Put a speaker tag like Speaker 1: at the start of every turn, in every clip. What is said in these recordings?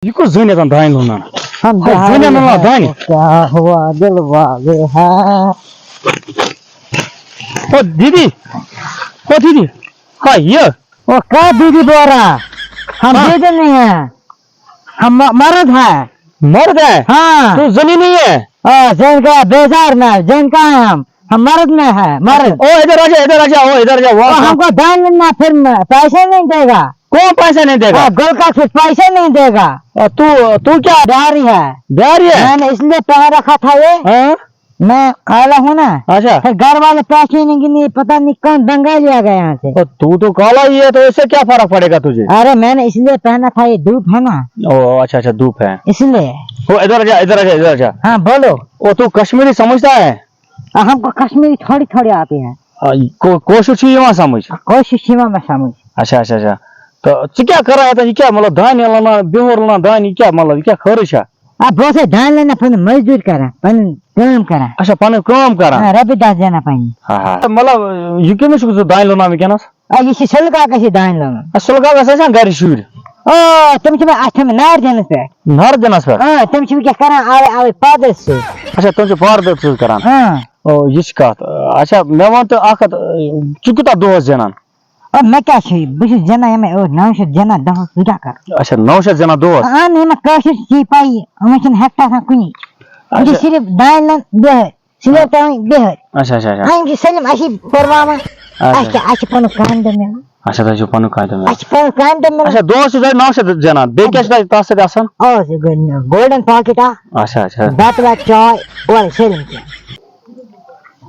Speaker 1: ये को जुने तो दाइन होना
Speaker 2: हम
Speaker 1: जुने ना दाइन
Speaker 2: क्या हुआ दिल वाले है।
Speaker 1: ओ दीदी हाँ ये
Speaker 2: वो क्या दीदी बोल रहा, हम
Speaker 1: हाँ।
Speaker 2: दीदी नहीं है, हम मर्द है।
Speaker 1: मर्द है
Speaker 2: हाँ
Speaker 1: तू जनी नहीं है।
Speaker 2: जैन का बेजार ना, जैन का है हम मर्द में है मर्द।
Speaker 1: ओ इधर आ जा ओ इधर जा
Speaker 2: वो
Speaker 1: वो
Speaker 2: हमको दान लेना, फिर पैसे नहीं देगा।
Speaker 1: कौन पैसा नहीं देगा।
Speaker 2: गोल का फिर पैसे नहीं देगा।
Speaker 1: तू क्या
Speaker 2: बिहारी है,
Speaker 1: बिहारी है।
Speaker 2: मैंने इसलिए पहन रखा था ये,
Speaker 1: हाँ
Speaker 2: मैं काला हूँ ना।
Speaker 1: अच्छा
Speaker 2: फिर घर वाले पैसे नहीं गिने, पता नहीं कौन बंगाली आ गया यहाँ से।
Speaker 1: तू तो काला ही है तो इससे क्या फर्क पड़ेगा तुझे।
Speaker 2: अरे मैंने इसलिए पहना था, ये धूप है ना
Speaker 1: ओ अच्छा धूप है
Speaker 2: इसलिए।
Speaker 1: ओ इधर जा।
Speaker 2: हाँ बोलो।
Speaker 1: ओ तू कश्मीरी समझता है।
Speaker 2: हमको कश्मीरी थोड़ी थोड़ी आती है,
Speaker 1: कोशिश ही वहाँ समझ।
Speaker 2: कोशिश सीमा में समझ।
Speaker 1: अच्छा तो क्या कर रहा है ये क्या मतलब धान लाना बेहोर लाना धान ये क्या मतलब क्या खर्च है।
Speaker 2: अब बहुत से धान लेना पन मजदूर करा, पन काम करा।
Speaker 1: अच्छा पाने काम करा।
Speaker 2: रबी दास देना पानी।
Speaker 1: हाँ मतलब ये क्यों नहीं धान लाना में क्या ना
Speaker 2: ये सलका कैसे धान लेना।
Speaker 1: सुलगा वैसे घर शूर
Speaker 2: ओ तुम से अच्छा में नार देने पे
Speaker 1: नर जनस पे।
Speaker 2: हाँ तुम से क्या करा, आवे आवे पादर से।
Speaker 1: अच्छा तुम से पार दे चूज करा।
Speaker 2: हाँ
Speaker 1: ओ ये कत अच्छा मैं वन तो आखत चुकता दोस जनन।
Speaker 2: और मैं क्या छी बस जना में ओ 900 जना दह सुधा कर।
Speaker 1: अच्छा 900 जना दोस।
Speaker 2: हाँ नहीं मैं कोशिश की पाई, हमें हेक्टा था कुनी। ये सिर्फ दान ले दे, सिर्फ टाइम दे।
Speaker 1: अच्छा
Speaker 2: हाँ ये सलम ऐसी परवामा ऐसे पनो कान दे में।
Speaker 1: अच्छा तो जो पनु का तो
Speaker 2: ऐसे पनो कान दे में।
Speaker 1: अच्छा 900 जना बेकेस का तासे दासन।
Speaker 2: ओ गोल्डन पॉकेट आ।
Speaker 1: अच्छा
Speaker 2: दातला चाय और सलम के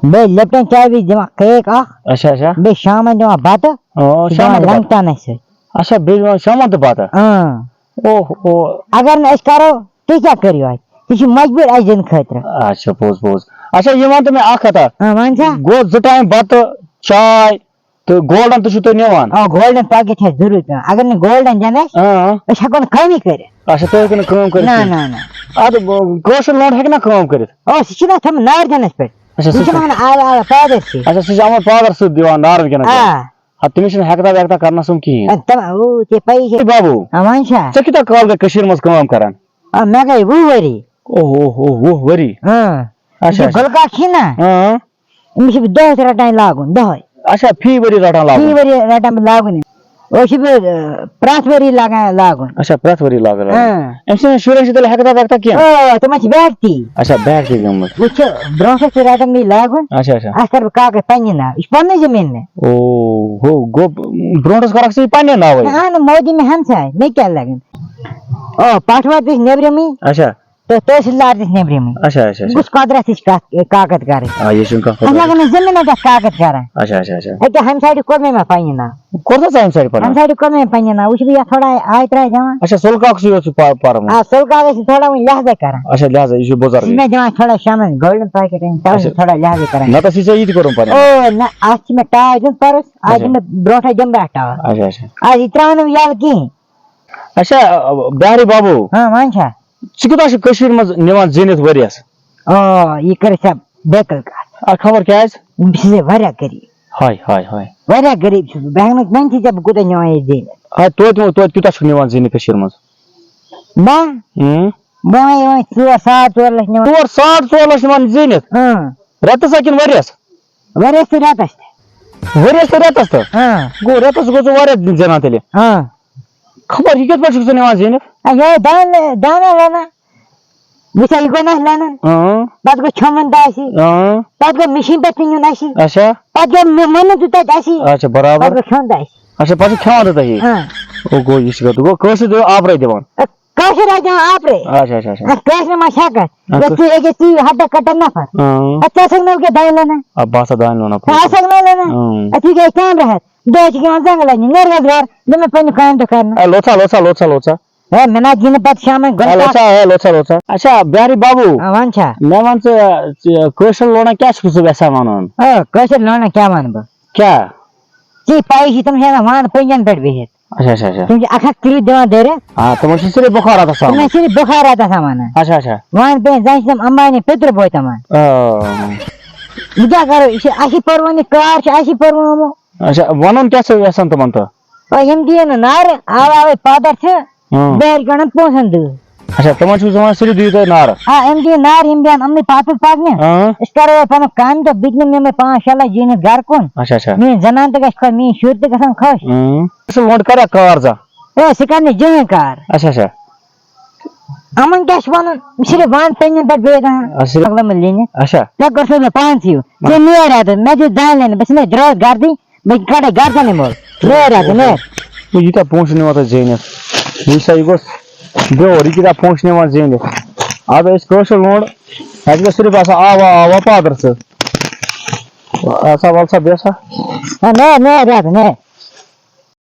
Speaker 2: बे लेफ्टन चाय भी जमा केक आ।
Speaker 1: अच्छा
Speaker 2: बे शाम में जमा बात
Speaker 1: ओ शाम
Speaker 2: लगता नहीं से।
Speaker 1: अच्छा बेजमा शाम तो बात है।
Speaker 2: हाँ
Speaker 1: ओ
Speaker 2: अगर न इस करो तो क्या करियो आज, किसी मजबूर आई जन खतरा।
Speaker 1: अच्छा पोज अच्छा ये मान तो मैं आखा था
Speaker 2: हाँ मानसा
Speaker 1: गो जटाइम बात चाय तो गोल्डन तो तो नेवान।
Speaker 2: गोल्डन पॉकेट है जरूर, अगर न गोल्डन जाने
Speaker 1: हां
Speaker 2: ऐसा कौन कमी करे।
Speaker 1: अच्छा तो कने काम करे
Speaker 2: ना
Speaker 1: आ तो क्रोशन लोड है कि ना काम करे।
Speaker 2: ओ सिचना थम नार जाने पे।
Speaker 1: अच्छा
Speaker 2: सिचना मन आ पादर से।
Speaker 1: अच्छा सिजाम पादर से दीवान नार के ना
Speaker 2: हां
Speaker 1: तुमिशन हेकता करना सुम की
Speaker 2: तम ओ ते पैसे
Speaker 1: बाबू
Speaker 2: मानसा
Speaker 1: चकिता कॉल के कशीर मस काम करन।
Speaker 2: मैं गई वो वरी।
Speaker 1: वो वरी।
Speaker 2: हां
Speaker 1: अच्छा
Speaker 2: गोलका छी ना।
Speaker 1: हां
Speaker 2: मिस 10 रटा लागून 10
Speaker 1: अच्छा फी वरी रटा लागू।
Speaker 2: फी वरी रटा में लागून ओ शिब प्रास वरी लागून।
Speaker 1: अच्छा प्रास वरी लागल।
Speaker 2: हां
Speaker 1: एमसे शुरू से हेकता क्या
Speaker 2: ओ तुम बैठती।
Speaker 1: अच्छा बैठ के गम
Speaker 2: वो ब्रोसे से रटा में लागून।
Speaker 1: अच्छा
Speaker 2: असर का के पन्ना इस पन्ने जमीन में।
Speaker 1: ओ हो गो ब्रोंडस करक से पानी ना होय।
Speaker 2: हाँ मोदी में हम है नहीं क्या लगे। ओ पाठवा दिस नेब्रे में
Speaker 1: अच्छा
Speaker 2: तो तहसीलदार दिस नेब्रे में।
Speaker 1: अच्छा
Speaker 2: कुछ कागज दिस कागज करे।
Speaker 1: हां ये सुन का
Speaker 2: हम लगे जमीन का कागज करे।
Speaker 1: अच्छा
Speaker 2: है कि हम साइड को में पाई ना
Speaker 1: कोरता साइन साइड पर
Speaker 2: हम साइड को में पाई ना उस भी थोड़ा आयत रह जावा।
Speaker 1: अच्छा सोलका से पार में।
Speaker 2: हां सोल कागज थोड़ा में लहजे करे।
Speaker 1: अच्छा लिहाजा इशू बाजार
Speaker 2: इसमें जमा थोड़ा सामान गोल्डन पैकेट है तो थोड़ा लहजे करे
Speaker 1: ना तो सीसे ईद करूं पर।
Speaker 2: ओ ना आज में टाइम जन पर आज में ब्रोठा जम बैठा।
Speaker 1: अच्छा
Speaker 2: आज इतना ने यार की।
Speaker 1: अच्छा बिहारी बाबू
Speaker 2: हां मानसा
Speaker 1: चिकुता से कश्मीर में निवान जिनत वरियस।
Speaker 2: ओ ये करे सब बेकल का
Speaker 1: खबर क्या है
Speaker 2: बिसे वरा करी।
Speaker 1: हाय
Speaker 2: वरा गरीब छु बैंक में नहीं जब गुटे न्याय दे।
Speaker 1: हाय तो किता से निवान जिन कश्मीर में
Speaker 2: बा बाय तो 7 लक्ष ने
Speaker 1: तोर 60 लक्ष निवान जिनत।
Speaker 2: हां
Speaker 1: रत सकिन वरियस
Speaker 2: वरे से रात
Speaker 1: वरियस रतस तो
Speaker 2: हां
Speaker 1: गो रतस गो वरे जना तेले
Speaker 2: हां
Speaker 1: खबर ही पर से निवान जिनत।
Speaker 2: अरे दाना लेना मिसाल को ना लेना।
Speaker 1: हां
Speaker 2: बाद को छमन दासी
Speaker 1: हां
Speaker 2: बाद को मशीन पे पिन दासी
Speaker 1: अच्छा
Speaker 2: बाद को मन तो दासी
Speaker 1: अच्छा बराबर
Speaker 2: बाद को छन दासी।
Speaker 1: अच्छा पाछे खेवा देता ही।
Speaker 2: हां
Speaker 1: ओ गो इसको तो गो कैसे दो आप रह देवन।
Speaker 2: कैसे रह जा आप रे।
Speaker 1: अच्छा
Speaker 2: कैसे मशा कर जैसे एक ती हड्डा कटन ना पर
Speaker 1: हां
Speaker 2: अच्छा संग के दाई लेना।
Speaker 1: अब बासा दान लोना
Speaker 2: हां संग लेना अच्छी के काम रहा देश के जंगल है नर घर में पन काम तो करना।
Speaker 1: लोचा
Speaker 2: है मना जिन पत शाम में
Speaker 1: लोचा अच्छा बिहारी बाबू
Speaker 2: वांछा
Speaker 1: मैं मान से क्वेश्चन लोना क्या कुछ वैसा मानन।
Speaker 2: कैसे लोना क्या मानबो
Speaker 1: क्या
Speaker 2: जी पाई ही तुम है मान पंजन पेट भी है।
Speaker 1: अच्छा
Speaker 2: तुम आखा किलो दवा दे रे।
Speaker 1: हां तो मुझे सिर्फ बुखार आता था।
Speaker 2: तुम्हें सिर्फ बुखार आता था माना।
Speaker 1: अच्छा
Speaker 2: मान पे जाइसम अंबानी पितर बोता मान क्या करो इसे आशी परवानी कार से आशी परवानो।
Speaker 1: अच्छा वनन क्या से वैसा तो मन तो
Speaker 2: और हम दिए ना नार आवे पादर से بیل گڑن پونسن دہ
Speaker 1: اچھا تمن چھو زمان صرف دیو تۄہہِ نار
Speaker 2: ام دی نار یم دین امنی پاتس پاکنہ اس کرو پن کام تو بجلی میں 5-6 جینس گھر کن
Speaker 1: اچھا اچھا
Speaker 2: میری زنان تہ گژھِ خۄش میری شُرۍ تہ گژھن خۄش
Speaker 1: اصل لونڈ کرا کار زا
Speaker 2: اے سہ کر نہٕ زٕہٕنۍ کار
Speaker 1: اچھا اچھا
Speaker 2: امن کیاہ چھُ ونُن صرف ون پننٮ۪ن پٮ۪ٹھ بیٚیہِ
Speaker 1: اصل
Speaker 2: رہان لینہِ
Speaker 1: اچھا
Speaker 2: ژےٚ کوٚر سو مےٚ پانسٕے ژےٚ نیر اتھ مےٚ دیُت 10 لینہِ بہٕ چھُس نہٕ درٛاس گردٕے بہٕ کڑے گردنٕے مول نیر اتھ نیر
Speaker 1: ییٖتیٛاہ پونٛسہٕ نِوان تۄہہِ زیٖنِتھ یہِ سا یہِ گوٚژھ بیور یہِ کۭتیٛاہ پونٛسہٕ نِوان زیٖنِتھ اَدٕ أسۍ کٲشُر لونڈ اَسہِ گژھِ صرف آسان آوا پادر ژٕ سا وَل سا بیٚہہ سا
Speaker 2: نیر نیر اتھ نیر